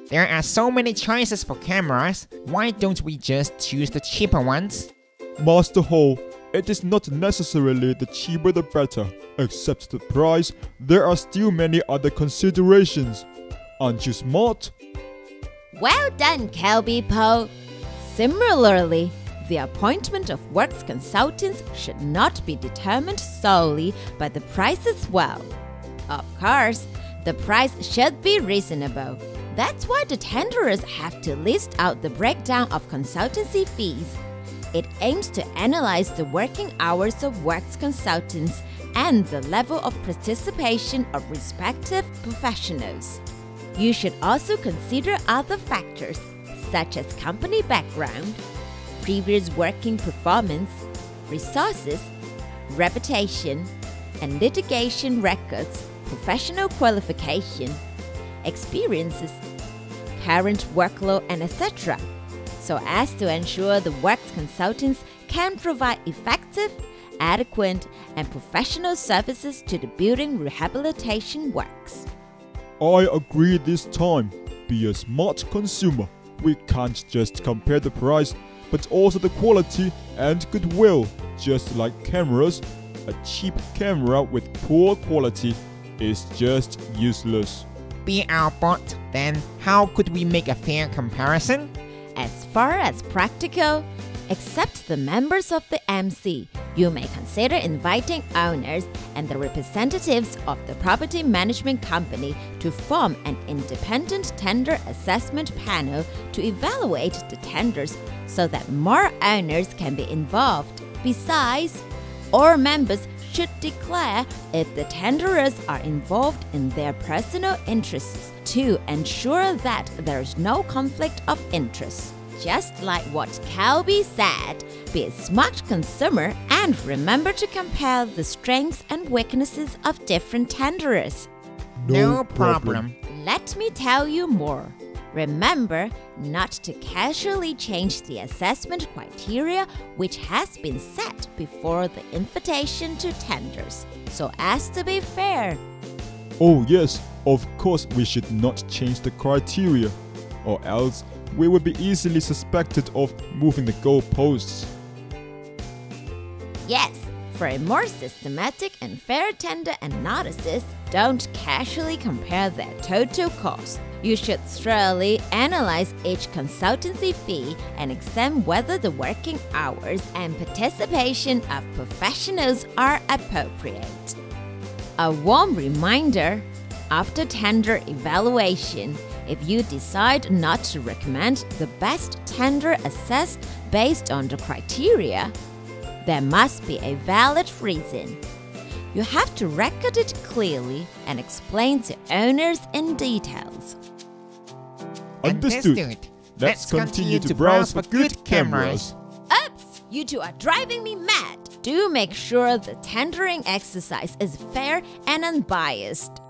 There are so many choices for cameras, why don't we just choose the cheaper ones? Master Ho, it is not necessarily the cheaper the better. Except the price, there are still many other considerations. Aren't you smart? Well done, Kelby Poe. Similarly, the appointment of works consultants should not be determined solely by the price as well. Of course, the price should be reasonable. That's why the tenderers have to list out the breakdown of consultancy fees. It aims to analyze the working hours of works consultants and the level of participation of respective professionals. You should also consider other factors such as company background, previous working performance, resources, reputation, and litigation records, professional qualification, experiences, current workload, and etc., so as to ensure the works consultants can provide effective, adequate, and professional services to the building rehabilitation works. I agree this time. Be a smart consumer. We can't just compare the price, but also the quality and goodwill. Just like cameras, a cheap camera with poor quality is just useless. Be our bot, then how could we make a fair comparison? As far as practical, except the members of the MC, you may consider inviting owners and the representatives of the property management company to form an independent tender assessment panel to evaluate the tenders so that more owners can be involved. Besides, all members should declare if the tenderers are involved in their personal interests to ensure that there is no conflict of interest. Just like what Kelby said, be a smart consumer and remember to compare the strengths and weaknesses of different tenderers. No problem. Let me tell you more. Remember not to casually change the assessment criteria which has been set before the invitation to tenders, so as to be fair. Oh yes, of course we should not change the criteria, or else we would be easily suspected of moving the goalposts. Yes, for a more systematic and fair tender analysis, don't casually compare their total cost. You should thoroughly analyze each consultancy fee and examine whether the working hours and participation of professionals are appropriate. A warm reminder, after tender evaluation, if you decide not to recommend the best tender assessed based on the criteria, there must be a valid reason. You have to record it clearly and explain to owners in details. Understood. Let's continue to browse for good cameras. Oops! You two are driving me mad! Do make sure the tendering exercise is fair and unbiased.